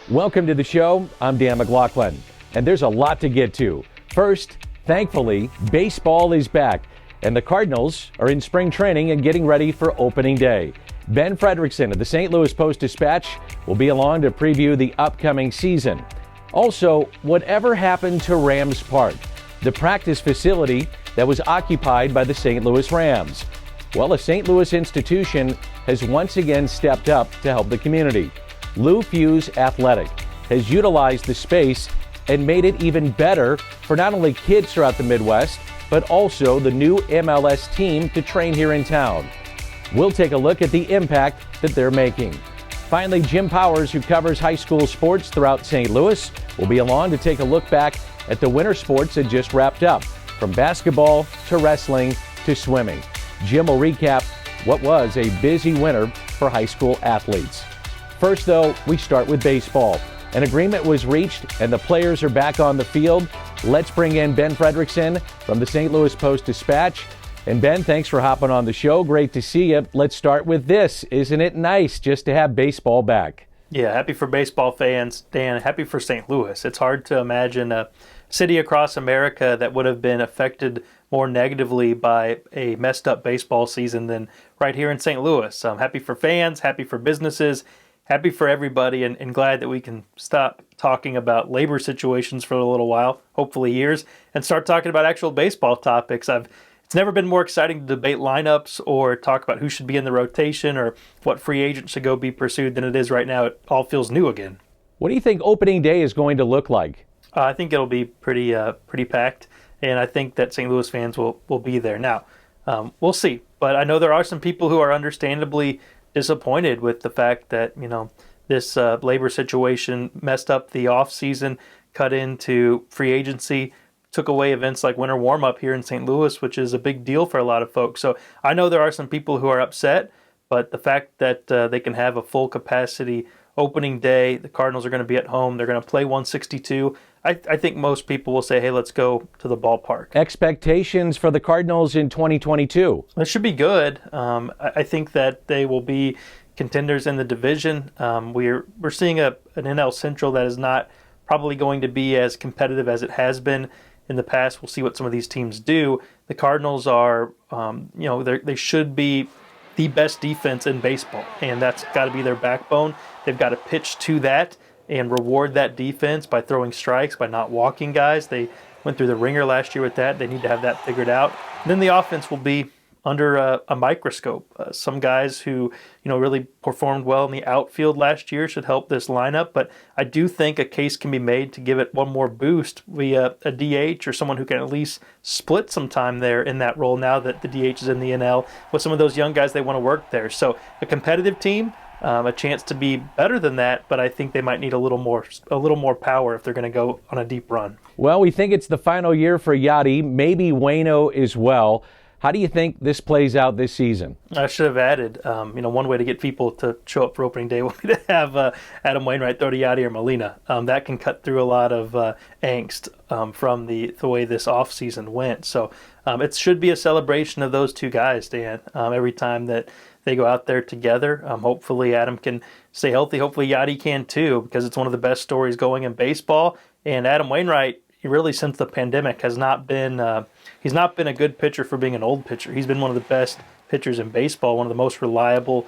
Welcome to the show. I'm Dan McLaughlin, and there's a lot to get to. First, thankfully, baseball is back, and the Cardinals are in spring training and getting ready for opening day. Ben Frederickson of the St. Louis Post-Dispatch will be along to preview the upcoming season. Also, whatever happened to Rams Park, the practice facility that was occupied by the St. Louis Rams? Well, a St. Louis institution has once again stepped up to help the community. Lou Fusz Athletic has utilized the space and made it even better for not only kids throughout the Midwest, but also the new MLS team to train here in town. We'll take a look at the impact that they're making. Finally, Jim Powers, who covers high school sports throughout St. Louis, will be along to take a look back at the winter sports that just wrapped up, from basketball to wrestling to swimming. Jim will recap what was a busy winter for high school athletes. First, though, we start with baseball. An agreement was reached and the players are back on the field. Let's bring in Ben Frederickson from the St. Louis Post-Dispatch. And Ben, thanks for hopping on the show. Great to see you. Let's start with this. Isn't it nice just to have baseball back? Yeah, happy for baseball fans, Dan. Happy for St. Louis. It's hard to imagine a city across America that would have been affected more negatively by a messed up baseball season than right here in St. Louis. I'm happy for fans, happy for businesses, happy for everybody, and glad that we can stop talking about labor situations for a little while, hopefully years, and start talking about actual baseball topics. It's never been more exciting to debate lineups or talk about who should be in the rotation or what free agent should go be pursued than it is right now. It all feels new again. What do you think opening day is going to look like? I think it'll be pretty packed, and I think that St. Louis fans will be there. Now, we'll see, but I know there are some people who are understandably disappointed with the fact that, this labor situation messed up the off season, cut into free agency, took away events like winter warm-up here in St. Louis, which is a big deal for a lot of folks. So I know there are some people who are upset, but the fact that they can have a full capacity opening day, the Cardinals are going to be at home, they're going to play 162. I think most people will say, hey, let's go to the ballpark. Expectations for the Cardinals in 2022? It should be good. I think that they will be contenders in the division. We're seeing an NL Central that is not probably going to be as competitive as it has been in the past. We'll see what some of these teams do. The Cardinals are, they should be the best defense in baseball, and that's got to be their backbone. They've got to pitch to that and reward that defense by throwing strikes, by not walking guys. They went through the ringer last year with that. They need to have that figured out. And then the offense will be under a microscope. Some guys who, really performed well in the outfield last year should help this lineup, but I do think a case can be made to give it one more boost via a DH or someone who can at least split some time there in that role now that the DH is in the NL with some of those young guys they want to work there. So a competitive team, a chance to be better than that, but I think they might need a little more power if they're going to go on a deep run. Well, we think it's the final year for Yadi, maybe Waino as well. How do you think this plays out this season? I should have added, one way to get people to show up for opening day will be to have Adam Wainwright throw to Yadi or Molina. That can cut through a lot of angst from the way this offseason went. So it should be a celebration of those two guys, Dan, every time that they go out there together. Hopefully Adam can stay healthy. Hopefully Yadi can too, because it's one of the best stories going in baseball. And Adam Wainwright, really since the pandemic, has not been he's not been a good pitcher for being an old pitcher. He's been one of the best pitchers in baseball, one of the most reliable,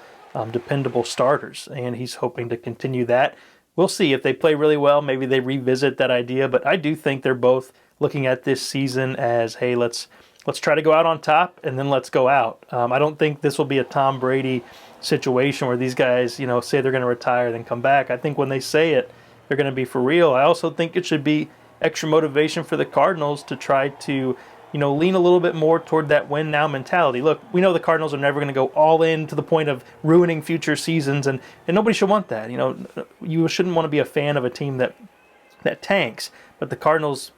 dependable starters, and he's hoping to continue that. We'll see if they play really well. Maybe they revisit that idea, but I do think they're both looking at this season as, hey, let's try to go out on top, and then let's go out. I don't think this will be a Tom Brady situation where these guys, say they're going to retire, then come back. I think when they say it, they're going to be for real. I also think it should be extra motivation for the Cardinals to try to, lean a little bit more toward that win now mentality. Look, we know the Cardinals are never going to go all in to the point of ruining future seasons, and nobody should want that. You shouldn't want to be a fan of a team that tanks, but the Cardinals,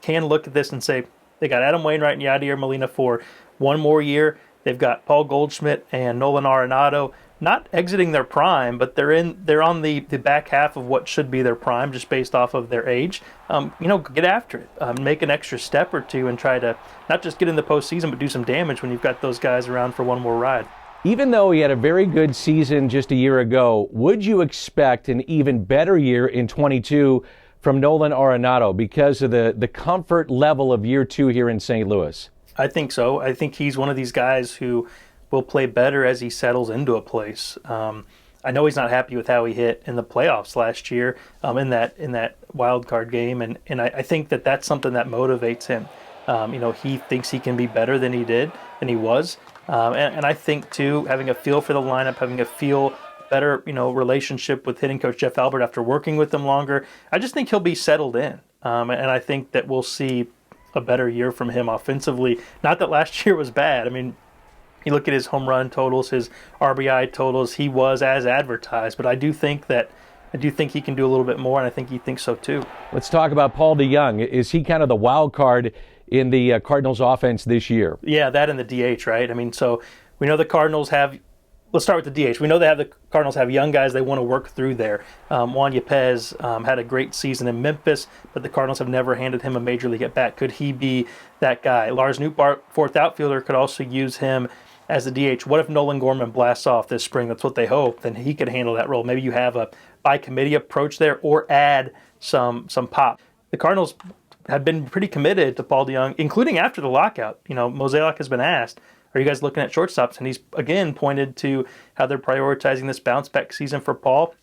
can look at this and say, they got Adam Wainwright and Yadier Molina for one more year. They've got Paul Goldschmidt and Nolan Arenado not exiting their prime, but they're on the back half of what should be their prime just based off of their age. Get after it. Make an extra step or two and try to not just get in the postseason, but do some damage when you've got those guys around for one more ride. Even though he had a very good season just a year ago, would you expect an even better year in 22 from Nolan Arenado because of the comfort level of year 2 here in St. Louis? I think so. I think he's one of these guys who will play better as he settles into a place. I know he's not happy with how he hit in the playoffs last year in that wild card game, and I think that's something that motivates him. He thinks he can be better than he was. And I think, too, having a feel for the lineup, having a better relationship with hitting coach Jeff Albert after working with him longer, I just think he'll be settled in. And I think that we'll see a better year from him offensively. Not that last year was bad. I mean, you look at his home run totals, his RBI totals, he was as advertised. But I do think he can do a little bit more, and I think he thinks so, too. Let's talk about Paul DeJong. Is he kind of the wild card in the Cardinals offense this year? Yeah, that and the DH, right? I mean, so we know the Cardinals have, let's start with the DH. We know the Cardinals have young guys they want to work through there. Juan Yepez had a great season in Memphis, but the Cardinals have never handed him a major league at bat. Could he be that guy? Lars Nootbaar, fourth outfielder, could also use him as the DH. What if Nolan Gorman blasts off this spring? That's what they hope. Then he could handle that role. Maybe you have a by committee approach there or add some pop. The Cardinals have been pretty committed to Paul DeJong, including after the lockout. Mozeliak has been asked, are you guys looking at shortstops? And he's, again, pointed to how they're prioritizing this bounce-back season for Paul.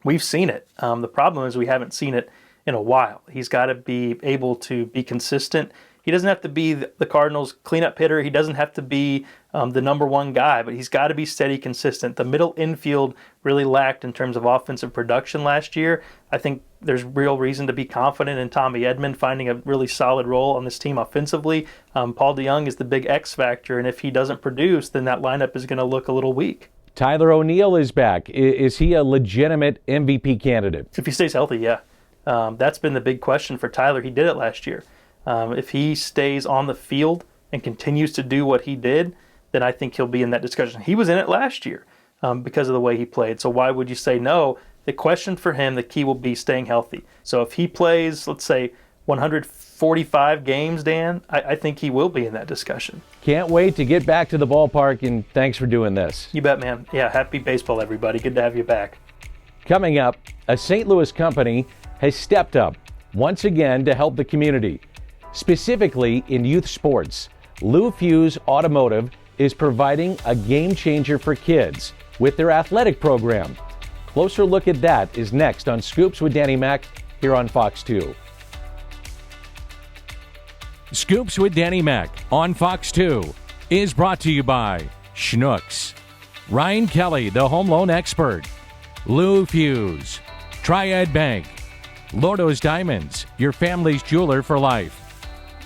We've seen it. The problem is we haven't seen it in a while. He's got to be able to be consistent. He doesn't have to be the Cardinals' cleanup hitter. He doesn't have to be the number one guy, but he's got to be steady, consistent. The middle infield really lacked in terms of offensive production last year. I think there's real reason to be confident in Tommy Edman finding a really solid role on this team offensively. Paul DeJong is the big X factor, and if he doesn't produce, then that lineup is going to look a little weak. Tyler O'Neill is back. Is he a legitimate MVP candidate? If he stays healthy, yeah. That's been the big question for Tyler. He did it last year. If he stays on the field and continues to do what he did, then I think he'll be in that discussion. He was in it last year because of the way he played. So why would you say no? The question for him, the key will be staying healthy. So if he plays, let's say, 145 games, Dan, I think he will be in that discussion. Can't wait to get back to the ballpark, and thanks for doing this. You bet, man. Yeah, happy baseball, everybody. Good to have you back. Coming up, a St. Louis company has stepped up once again to help the community. Specifically in youth sports, Lou Fusz Automotive is providing a game changer for kids with their athletic program. Closer look at that is next on Scoops with Danny Mac here on Fox 2. Scoops with Danny Mac on Fox 2 is brought to you by Schnucks, Ryan Kelly, the home loan expert, Lou Fusz, Triad Bank, Lordo's Diamonds, your family's jeweler for life,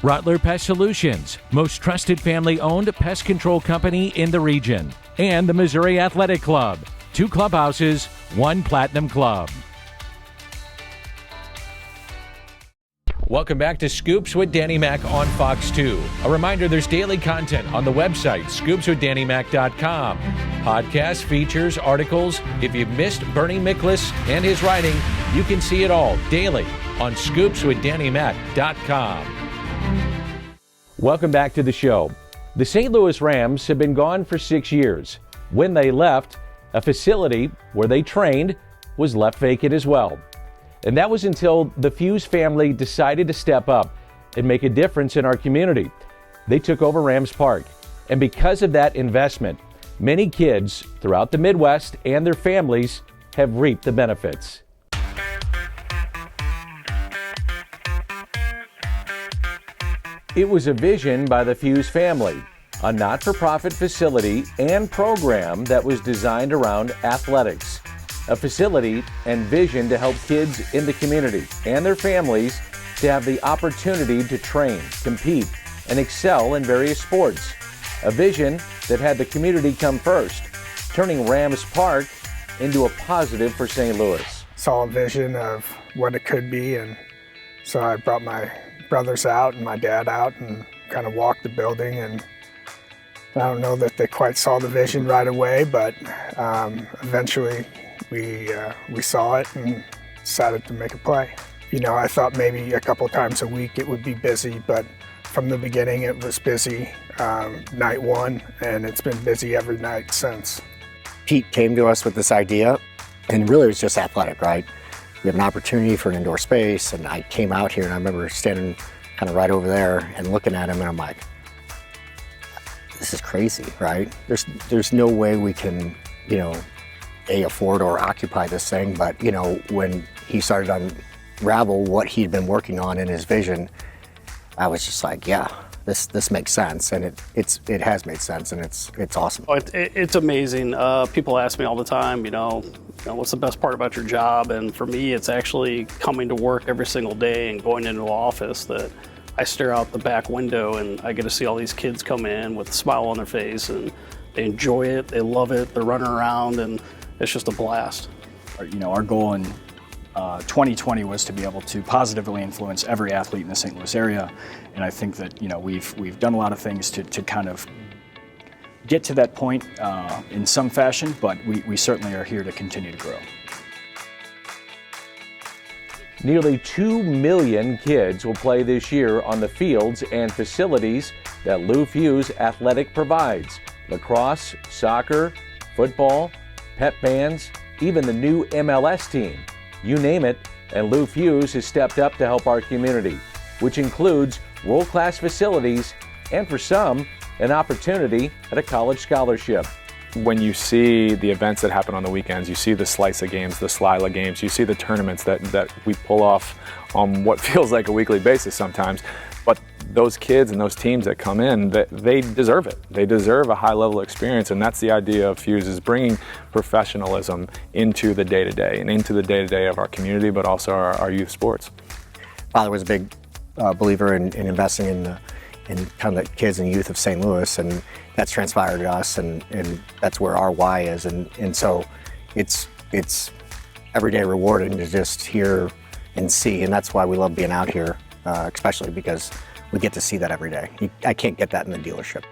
Rutler Pest Solutions, most trusted family-owned pest control company in the region, and the Missouri Athletic Club, 2 clubhouses, 1 platinum club. Welcome back to Scoops with Danny Mac on Fox 2. A reminder, there's daily content on the website, scoopswithdannymac.com. Podcasts, features, articles. If you've missed Bernie Miklasz and his writing, you can see it all daily on scoopswithdannymac.com. Welcome back to the show. The St. Louis Rams have been gone for 6 years. When they left, a facility where they trained was left vacant as well. And that was until the Fusz family decided to step up and make a difference in our community. They took over Rams Park. And because of that investment, many kids throughout the Midwest and their families have reaped the benefits. It was a vision by the Fusz family, a not-for-profit facility and program that was designed around athletics. A facility and vision to help kids in the community and their families to have the opportunity to train, compete, and excel in various sports. A vision that had the community come first, turning Rams Park into a positive for St. Louis. Saw a vision of what it could be, and so I brought my brothers out and my dad out and kind of walked the building, and I don't know that they quite saw the vision right away, but eventually we saw it and decided to make a play. I thought maybe a couple times a week it would be busy, but from the beginning it was busy night one, and it's been busy every night since. Pete came to us with this idea, and really it was just athletic, right? We have an opportunity for an indoor space, and I came out here and I remember standing kind of right over there and looking at him, and I'm like, this is crazy, right? There's no way we can, afford or occupy this thing. But, when he started to unravel what he'd been working on in his vision, I was just like, yeah, this makes sense. And it has made sense, and it's awesome. It's amazing. People ask me all the time, what's the best part about your job? And for me, it's actually coming to work every single day and going into the office that I stare out the back window and I get to see all these kids come in with a smile on their face, and they enjoy it, they love it, they're running around, and it's just a blast. Our goal in 2020 was to be able to positively influence every athlete in the St. Louis area, and I think that we've done a lot of things to kind of get to that point in some fashion, but we certainly are here to continue to grow. Nearly 2 million kids will play this year on the fields and facilities that Lou Fusz Athletic provides. Lacrosse, soccer, football, pep bands, even the new MLS team. You name it, and Lou Fusz has stepped up to help our community, which includes world-class facilities and, for some, an opportunity at a college scholarship. When you see the events that happen on the weekends, you see the Slice of games, the Slyla games, you see the tournaments that we pull off on what feels like a weekly basis sometimes. But those kids and those teams that come in, they deserve it. They deserve a high-level experience, and that's the idea of Fusz, is bringing professionalism into the day-to-day and into the day-to-day of our community, but also our youth sports. Father was a big believer in investing in kind of the kids and youth of St. Louis, and that's transpired to us, and that's where our why is, and so it's everyday rewarding to just hear and see, and that's why we love being out here, especially because we get to see that every day. I can't get that in the dealership.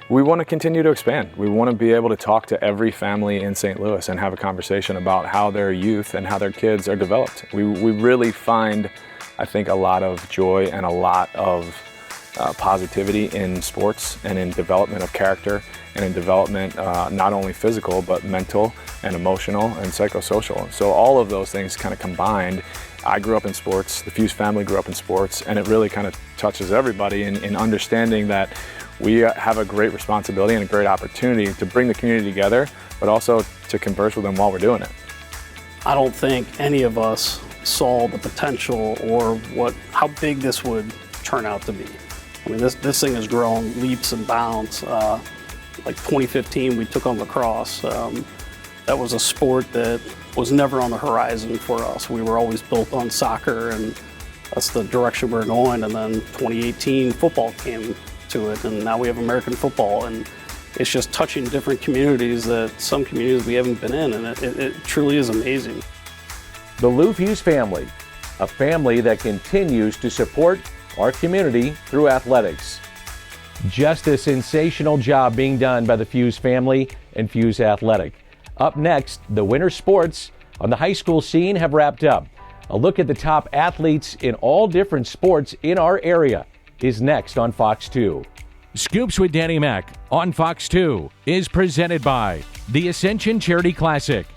We want to continue to expand. We want to be able to talk to every family in St. Louis and have a conversation about how their youth and how their kids are developed. We really find, I think, a lot of joy and a lot of positivity in sports and in development of character and in development not only physical but mental and emotional and psychosocial. So all of those things kind of combined. I grew up in sports, the Fusz family grew up in sports, and it really kind of touches everybody in understanding that we have a great responsibility and a great opportunity to bring the community together, but also to converse with them while we're doing it. I don't think any of us saw the potential or how big this would turn out to be. I mean, this thing has grown leaps and bounds. Like 2015, we took on lacrosse. That was a sport that was never on the horizon for us. We were always built on soccer, and that's the direction we're going. And then 2018, football came to it, and now we have American football. And it's just touching different communities that some communities we haven't been in, and it truly is amazing. The Lou Fusz family, a family that continues to support our community through athletics. Just a sensational job being done by the Fusz family and Fusz Athletic. Up next, the winter sports on the high school scene have wrapped up. A look at the top athletes in all different sports in our area is next on Fox 2. Scoops with Danny Mac on Fox 2 is presented by the Ascension Charity Classic,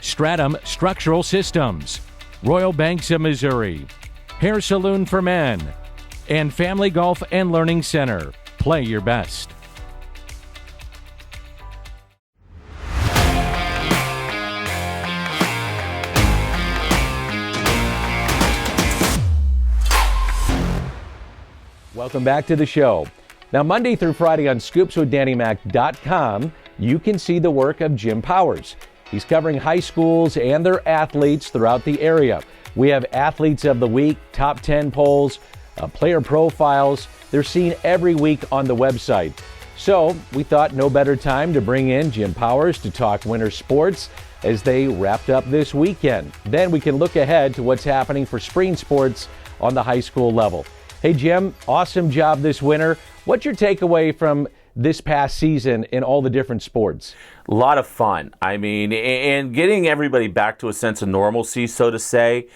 Stratum Structural Systems, Royal Banks of Missouri, Hair Saloon for Men, and Family Golf and Learning Center. Play your best. Welcome back to the show. Now, Monday through Friday on scoopswithdannymac.com, you can see the work of Jim Powers. He's covering high schools and their athletes throughout the area. We have Athletes of the Week, top 10 polls, player profiles. They're seen every week on the website. So we thought no better time to bring in Jim Powers to talk winter sports as they wrapped up this weekend. Then we can look ahead to what's happening for spring sports on the high school level. Hey, Jim, awesome job this winter. What's your takeaway from this past season in all the different sports? A lot of fun. I mean, and getting everybody back to a sense of normalcy, so to say,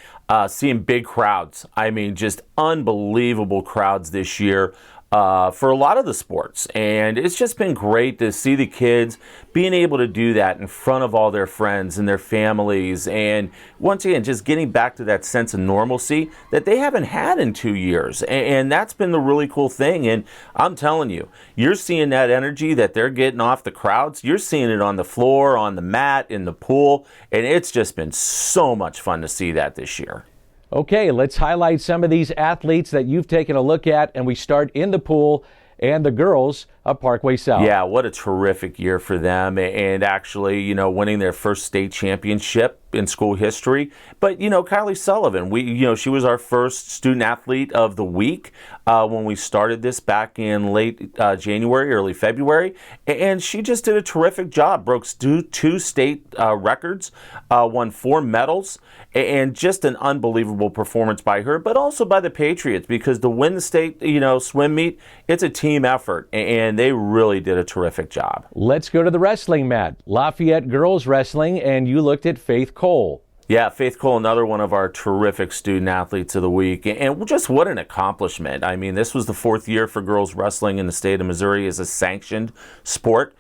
seeing big crowds. I mean, just unbelievable crowds this year. for a lot of the sports. And it's just been great to see the kids being able to do that in front of all their friends and their families. And once again, just getting back to that sense of normalcy that they haven't had in 2 years. And that's been the really cool thing. And I'm telling you, you're seeing that energy that they're getting off the crowds. You're seeing it on the floor, on the mat, in the pool. And it's just been so much fun to see that this year. Okay, let's highlight some of these athletes that you've taken a look at, and we start in the pool and the girls of Parkway South. Yeah, what a terrific year for them, and actually, winning their first state championship in school history. But, Kylie Sullivan, she was our first student athlete of the week when we started this back in late January, early February, and she just did a terrific job, broke two state records, won 4 medals, and just an unbelievable performance by her, but also by the Patriots, because to win the state, swim meet, it's a team effort, and they really did a terrific job. Let's go to the wrestling mat. Lafayette girls wrestling, and you looked at Faith Cole. Yeah, Faith Cole, another one of our terrific student athletes of the week. And just what an accomplishment. I mean, this was the 4th year for girls wrestling in the state of Missouri as a sanctioned sport.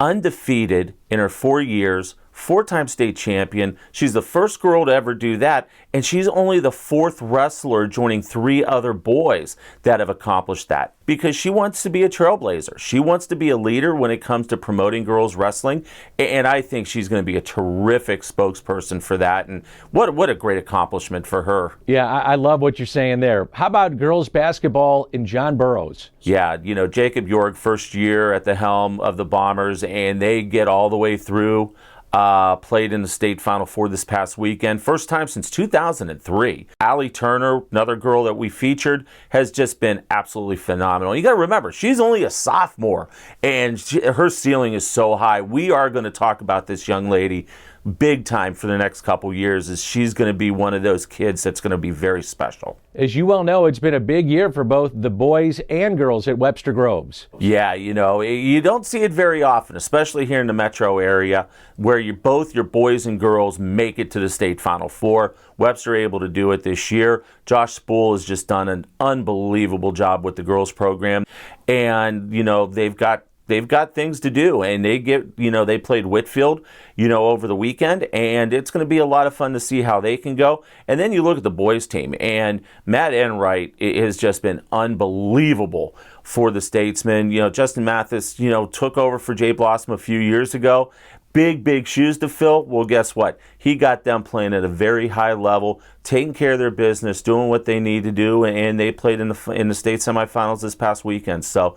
Undefeated in her 4 years, 4-time state champion. She's the first girl to ever do that, and she's only the 4th wrestler joining 3 other boys that have accomplished that, because she wants to be a trailblazer. She wants to be a leader when it comes to promoting girls wrestling, and I think she's going to be a terrific spokesperson for that, and what a great accomplishment for her. Yeah, I love what you're saying there. How about girls basketball in John Burroughs? Yeah, Jacob York, first year at the helm of the Bombers, and they get all the way through. Played in the state Final Four this past weekend. First time since 2003. Allie Turner, another girl that we featured, has just been absolutely phenomenal. You got to remember, she's only a sophomore, and her ceiling is so high. We are going to talk about this young lady big time for the next couple years, as she's going to be one of those kids that's going to be very special. As you well know, it's been a big year for both the boys and girls at Webster Groves. Yeah, you don't see it very often, especially here in the metro area, where both your boys and girls make it to the state Final Four. Webster able to do it this year. Josh Spool has just done an unbelievable job with the girls program, and they've got things to do, and they played Whitfield, over the weekend, and it's going to be a lot of fun to see how they can go. And then you look at the boys team, and Matt Enright has just been unbelievable for the Statesmen. Justin Mathis, took over for Jay Blossom a few years ago. Big shoes to fill. Well, guess what? He got them playing at a very high level, taking care of their business, doing what they need to do, and they played in the state semifinals this past weekend. So,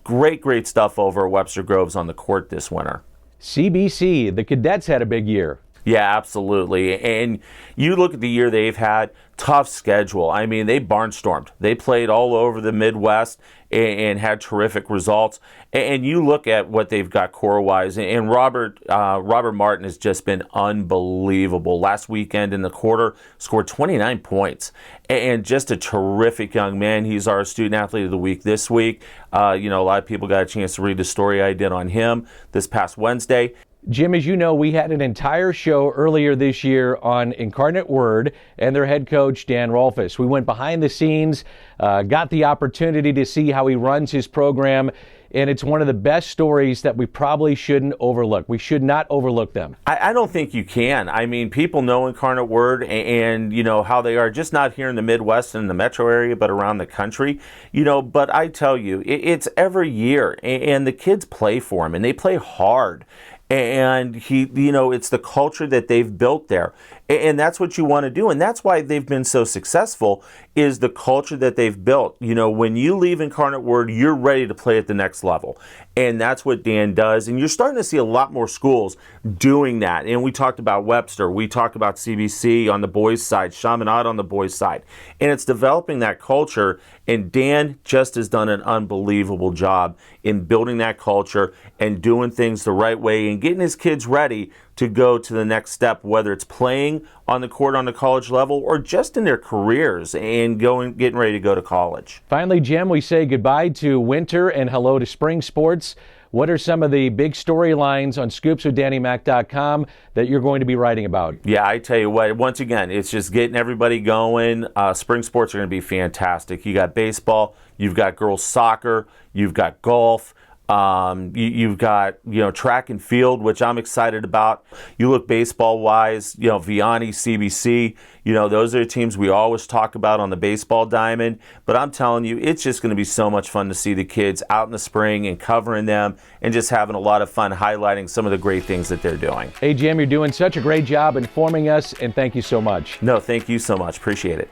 great stuff over at Webster Groves on the court this winter. CBC, the cadets had a big year. Yeah, absolutely. And you look at the year they've had, tough schedule. I mean, they barnstormed. They played all over the Midwest and had terrific results. And you look at what they've got core-wise, and Robert Martin has just been unbelievable. Last weekend in the quarter, scored 29 points. And just a terrific young man. He's our student athlete of the week this week. A lot of people got a chance to read the story I did on him this past Wednesday. Jim, as you know, we had an entire show earlier this year on Incarnate Word and their head coach, Dan Rolfus. We went behind the scenes, got the opportunity to see how he runs his program, and it's one of the best stories that we probably shouldn't overlook. We should not overlook them. I don't think you can. I mean, people know Incarnate Word and how they are, just not here in the Midwest and the metro area, but around the country. But I tell you, it's every year, and the kids play for him, and they play hard. And it's the culture that they've built there. And that's what you want to do. And that's why they've been so successful, is the culture that they've built. When you leave Incarnate Word, you're ready to play at the next level. And that's what Dan does. And you're starting to see a lot more schools doing that. And we talked about Webster. We talked about CBC on the boys' side, Chaminade on the boys' side. And it's developing that culture. And Dan just has done an unbelievable job in building that culture and doing things the right way and getting his kids ready to go to the next step, whether it's playing on the court on the college level or just in their careers and getting ready to go to college. Finally, Jim, we say goodbye to winter and hello to spring sports. what are some of the big storylines on scoopswithdannymac.com that you're going to be writing about? Yeah, I tell you what, once again, it's just getting everybody going. Spring sports are going to be fantastic. You got baseball, you've got girls soccer, you've got golf. You've got, track and field, which I'm excited about. You look baseball wise, Vianney, CBC, those are the teams we always talk about on the baseball diamond. But I'm telling you, it's just going to be so much fun to see the kids out in the spring and covering them and just having a lot of fun highlighting some of the great things that they're doing. Hey, Jim, you're doing such a great job informing us, and thank you so much. No, thank you so much. Appreciate it.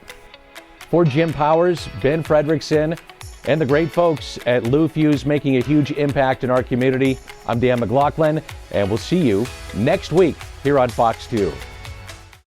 For Jim Powers, Ben Frederickson, and the great folks at Lou Fusz making a huge impact in our community, I'm Dan McLaughlin, and we'll see you next week here on Fox 2.